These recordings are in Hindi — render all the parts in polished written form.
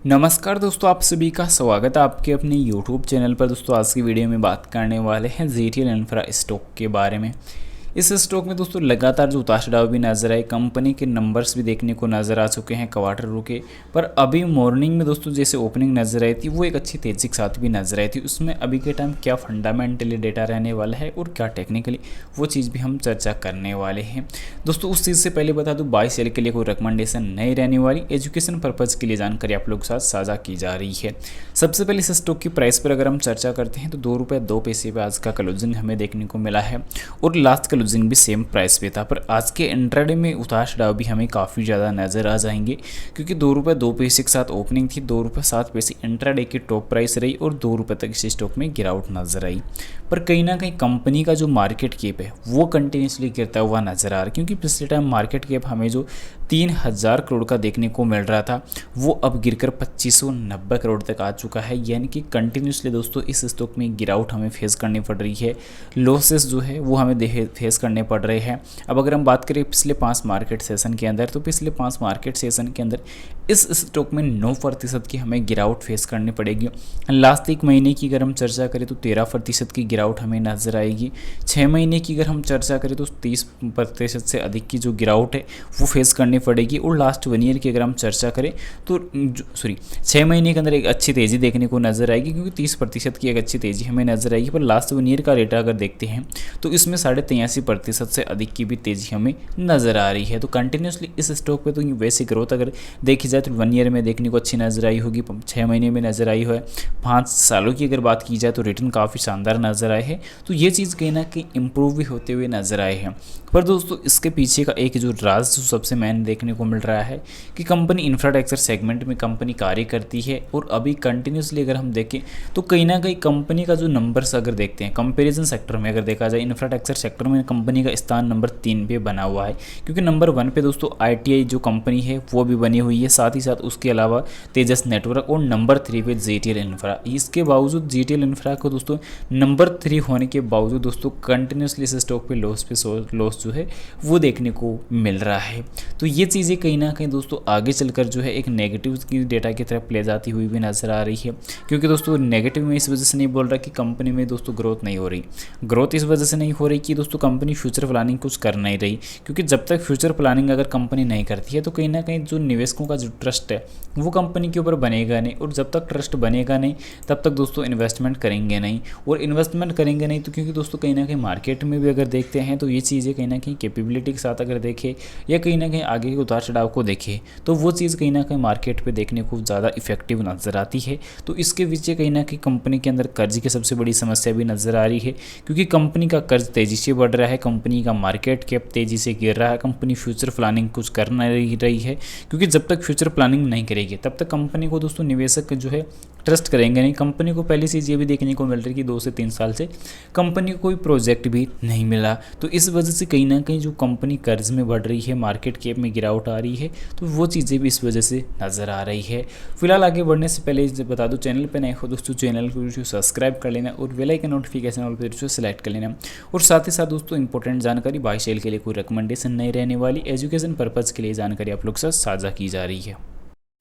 नमस्कार दोस्तों, आप सभी का स्वागत है आपके अपने YouTube चैनल पर। दोस्तों आज की वीडियो में बात करने वाले हैं ZTL इंफ्रा स्टॉक के बारे में। इस स्टॉक में दोस्तों लगातार जो उतार चढ़ाव भी नजर आए, कंपनी के नंबर्स भी देखने को नज़र आ चुके हैं क्वार्टर रुके, पर अभी मॉर्निंग में दोस्तों जैसे ओपनिंग नज़र आई थी वो एक अच्छी तेज़ी के साथ भी नजर आई थी। उसमें अभी के टाइम क्या फंडामेंटली डेटा रहने वाला है और क्या टेक्निकली, वो चीज़ भी हम चर्चा करने वाले हैं। दोस्तों उस चीज़ से पहले बता दूँ, बाय सेल के लिए कोई रिकमेंडेशन नहीं रहने वाली, एजुकेशन पर्पज़ के लिए जानकारी आप लोगों के साथ साझा की जा रही है। सबसे पहले इस स्टॉक की प्राइस पर अगर हम चर्चा करते हैं तो ₹2.02 पे आज का क्लोजिंग हमें देखने को मिला है और लास्ट क्लोजिंग भी सेम प्राइस पे था। पर आज के इंट्राडे में उतार चढ़ाव भी हमें काफ़ी ज़्यादा नज़र आ जाएंगे, क्योंकि ₹2.02 के साथ ओपनिंग थी, ₹2.07 इंट्राडे की टॉप प्राइस रही और ₹2 तक इस स्टॉक में गिरावट नजर आई। पर कहीं ना कहीं कंपनी का जो मार्केट कैप है वो कंटिन्यूसली गिरता हुआ नजर आ रहा है, क्योंकि पिछले टाइम मार्केट कैप हमें जो 3000 करोड़ का देखने को मिल रहा था वो अब गिरकर 2590 करोड़ तक आ चुका है। यानी कि कंटिन्यूसली दोस्तों इस स्टॉक में गिरावट हमें फेस करनी पड़ रही है, लॉसेस जो है वो हमें फेस करने पड़ रहे हैं। अब अगर हम बात करें पिछले 5 मार्केट सेशन के अंदर, तो पिछले 5 मार्केट सेशन के अंदर इस स्टॉक में 9% की हमें गिरावट फेस करनी पड़ेगी। लास्ट एक महीने की अगर हम चर्चा करें तो 13% की गिरावट हमें नजर आएगी। 6 महीने की अगर हम चर्चा करें तो 30% से अधिक की जो गिरावट है वो फेस करनी पड़ेगी। और लास्ट 1 ईयर की अगर हम चर्चा करें तो 6 महीने के अंदर एक अच्छी तेज़ी देखने को नजर आएगी, क्योंकि 30% की एक अच्छी तेज़ी हमें नजर आएगी। पर लास्ट 1 ईयर का डेटा अगर देखते हैं तो इसमें 83.5% से अधिक की भी तेज़ी हमें नजर आ रही है। तो कंटिन्यूसली इस स्टॉक पे तो वैसी ग्रोथ अगर देखी जाए तो 1 ईयर में देखने को अच्छी नजर आई होगी, 6 महीने में नजर आई है, 5 सालों की अगर बात की जाए तो रिटर्न काफ़ी शानदार नजर आए हैं। तो ये चीज़ कहीं ना कहीं इंप्रूव भी होते हुए नजर आए हैं। पर दोस्तों इसके पीछे का एक जो राज जो सबसे मेन देखने को मिल रहा है कि कंपनी इंफ्रास्ट्रक्चर सेगमेंट में कंपनी कार्य करती है, और अभी कंटिन्यूसली अगर हम देखें तो कहीं ना कहीं कंपनी का जो नंबर्स अगर देखते हैं कंपैरिजन सेक्टर में, अगर देखा जाए इंफ्रास्ट्रक्चर सेक्टर में कंपनी का स्थान नंबर 3 पे बना हुआ है, क्योंकि नंबर 1 पे दोस्तों ITI जो कंपनी है वो भी बनी हुई है, साथ ही साथ उसके अलावा तेजस नेटवर्क, और नंबर 3 पे ZTL इंफ्रा। इसके बावजूद ZTL इंफ्रा को दोस्तों नंबर 3 होने के बावजूद दोस्तों कंटिन्यूसली इस स्टॉक पे लॉस जो है वो देखने को मिल रहा है। तो ये चीज़ें कहीं ना कहीं दोस्तों आगे चलकर जो है एक नेगेटिव की डेटा की तरफ ले जाती हुई भी नजर आ रही है। क्योंकि दोस्तों नेगेटिव में इस वजह से नहीं बोल रहा कि कंपनी में दोस्तों ग्रोथ नहीं हो रही, ग्रोथ इस वजह से नहीं हो रही कि दोस्तों कंपनी फ्यूचर प्लानिंग कुछ कर नहीं रही, क्योंकि जब तक फ्यूचर प्लानिंग अगर कंपनी नहीं करती है तो कहीं ना कहीं जो निवेशकों का जो ट्रस्ट है वो कंपनी के ऊपर बनेगा नहीं, और जब तक ट्रस्ट बनेगा नहीं तब तक दोस्तों इन्वेस्टमेंट करेंगे नहीं, और इन्वेस्टमेंट करेंगे नहीं तो क्योंकि दोस्तों कहीं ना कहीं मार्केट में भी अगर देखते हैं तो ये चीज़ें कहीं ना कहीं कैपेबिलिटी के साथ अगर देखें या कहीं ना कहीं आगे के उतार चढ़ाव को देखें तो वो चीज़ कहीं ना कहीं मार्केट पे देखने को ज़्यादा इफेक्टिव नज़र आती है। तो इसके पीछे कहीं ना कहीं कंपनी के अंदर कर्ज की सबसे बड़ी समस्या भी नज़र आ रही है, क्योंकि कंपनी का कर्ज तेज़ी से बढ़ रहा है, कंपनी का मार्केट कैप तेज़ी से गिर रहा है, कंपनी फ्यूचर प्लानिंग कुछ कर नहीं रही है, क्योंकि जब तक फ्यूचर प्लानिंग नहीं करेगी तब तक कंपनी को दोस्तों निवेशक जो है ट्रस्ट करेंगे नहीं। कंपनी को पहली चीज़ ये भी देखने को मिल रही है कि 2 से 3 साल से कंपनी को कोई प्रोजेक्ट भी नहीं मिला, तो इस वजह से कहीं ना कहीं जो कंपनी कर्ज में बढ़ रही है, मार्केट कैप में गिरावट आ रही है, तो वो चीज़ें भी इस वजह से नज़र आ रही है। फिलहाल आगे बढ़ने से पहले बता दो, चैनल पर नए हो दोस्तों चैनल को सब्सक्राइब कर लेना और बेल आइकन नोटिफिकेशन ऑल पर सेलेक्ट कर लेना। और साथ ही साथ दोस्तों इंपॉर्टेंट जानकारी, बाय सेल के लिए कोई रिकमेंडेशन नहीं रहने वाली, एजुकेशन पर्पज़ के लिए जानकारी आप लोग के साथ साझा की जा रही है।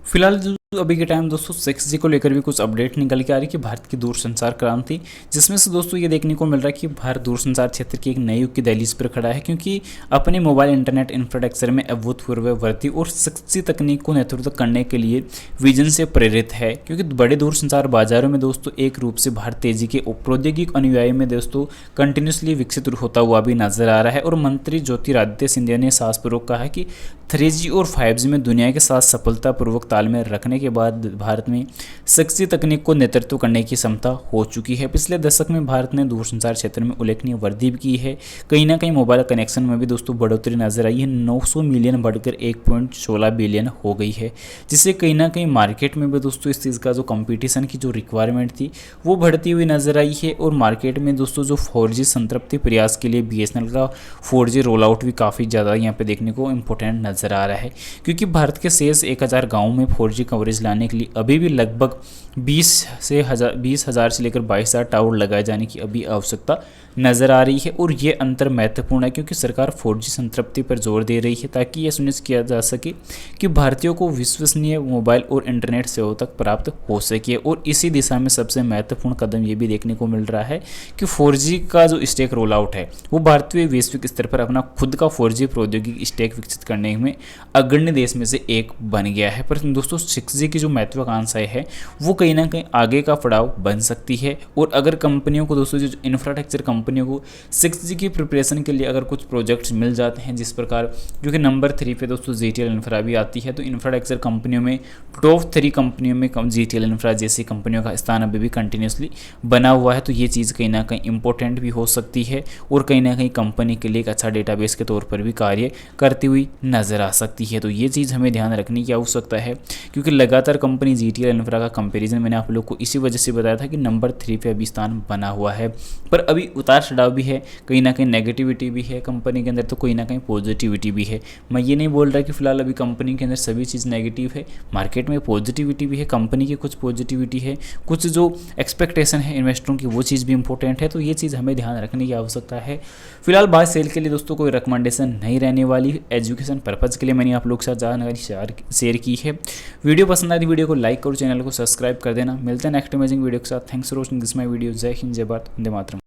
फिलहाल जो अभी के टाइम दोस्तों 6G को लेकर भी कुछ अपडेट निकल के आ रही है कि भारत की दूरसंचार क्रांति, जिसमें से दोस्तों ये देखने को मिल रहा है कि भारत दूरसंचार क्षेत्र की एक नई युग की दहलीज पर खड़ा है, क्योंकि अपने मोबाइल इंटरनेट इंफ्रास्ट्रक्चर में अभूतपूर्व वृद्धि और 6G तकनीक को नेतृत्व करने के लिए विजन से प्रेरित है। क्योंकि बड़े दूरसंचार बाजारों में दोस्तों एक रूप से भारत तेजी के प्रौद्योगिक अनुयायी में दोस्तों कंटिन्यूसली विकसित होता हुआ भी नजर आ रहा है। और मंत्री ज्योतिरादित्य सिंधिया ने साहसपूर्वक कहा कि 3G और 5G में दुनिया के साथ सफलतापूर्वक तालमेल रखने के बाद भारत में 6G तकनीक को नेतृत्व करने की क्षमता हो चुकी है। पिछले दशक में भारत ने दूरसंचार क्षेत्र में उल्लेखनीय वृद्धि भी की है। कहीं ना कहीं मोबाइल कनेक्शन में भी दोस्तों बढ़ोतरी नजर आई है, 900 मिलियन बढ़कर 1.16 बिलियन हो गई है, जिससे कहीं ना कहीं मार्केट में भी दोस्तों इस चीज़ का जो कंपटीशन की जो रिक्वायरमेंट थी वो बढ़ती हुई नजर आई है। और मार्केट में दोस्तों जो 4G संतृप्ति प्रयास के लिए BSNL का 4G रोल आउट भी काफ़ी ज़्यादा यहाँ पे देखने को इम्पोर्टेंट नजर आ रहा है, क्योंकि भारत के शेष 1000 गाँव में 4G कवरेज लाने के लिए अभी भी लगभग 20,000 से लेकर 22,000 टावर लगाए जाने की अभी आवश्यकता नज़र आ रही है। और ये अंतर महत्वपूर्ण है क्योंकि सरकार 4G संतृप्ति पर जोर दे रही है ताकि ये सुनिश्चित किया जा सके कि भारतीयों को विश्वसनीय मोबाइल और इंटरनेट सेवाओं तक प्राप्त हो सके। और इसी दिशा में सबसे महत्वपूर्ण कदम ये भी देखने को मिल रहा है कि 4G का जो स्टैक रोल आउट है वो भारतीय वैश्विक स्तर पर अपना खुद का 4G प्रौद्योगिकी स्टैक विकसित करने में अग्रणी देश में से एक बन गया है। पर दोस्तों 6G की जो महत्वाकांक्षा है वो कहीं ना कहीं आगे का पड़ाव बन सकती है। और अगर कंपनियों को दोस्तों जो इंफ्रास्ट्रक्चर कंपनियों को 6G की प्रिपरेशन के लिए अगर कुछ प्रोजेक्ट्स मिल जाते हैं, जिस प्रकार जो कि नंबर 3 पे दोस्तों ZTL इंफ्रा भी आती है, तो इंफ्रास्ट्रक्चर कंपनियों में टॉप 3 कंपनियों में ZTL इंफ्रा जैसी कंपनियों का स्थान अभी भी कंटिन्यूसली बना हुआ है। तो ये चीज़ कहीं ना कहीं इंपॉर्टेंट भी हो सकती है और कहीं ना कहीं कंपनी के लिए एक अच्छा डेटाबेस के तौर पर भी कार्य करती हुई नजर आ सकती है। तो ये चीज़ हमें ध्यान रखने की आवश्यकता है क्योंकि लगातार कंपनी ZTL इंफ्रा का कंपैरिजन मैंने आप लोग को इसी वजह से बताया था कि नंबर 3 पे अभी स्थान बना हुआ है। पर अभी उतार चढ़ाव भी है, कहीं ना कहीं नेगेटिविटी भी है कंपनी के अंदर, तो कहीं ना कहीं पॉजिटिविटी भी है। मैं ये नहीं बोल रहा कि फिलहाल अभी कंपनी के अंदर सभी चीज़ नेगेटिव है, मार्केट में पॉजिटिविटी भी है, कंपनी की कुछ पॉजिटिविटी है, कुछ जो एक्सपेक्टेशन है इन्वेस्टरों की वो चीज़ भी इंपॉर्टेंट है। तो ये चीज़ हमें ध्यान रखने की आवश्यकता है। फिलहाल बाय सेल के लिए दोस्तों कोई रिकमेंडेशन नहीं रहने वाली, एजुकेशन पर्पज़ के लिए मैंने आप लोग के साथ जानकारी शेयर की है। वीडियो पसंद आई वीडियो को लाइक करो, चैनल को सब्सक्राइब कर देना। मिलते हैं नेक्स्ट अमेजिंग वीडियो के साथ। Thanks for watching this my video. जय हिंद, जय भारत, वंदे मातरम।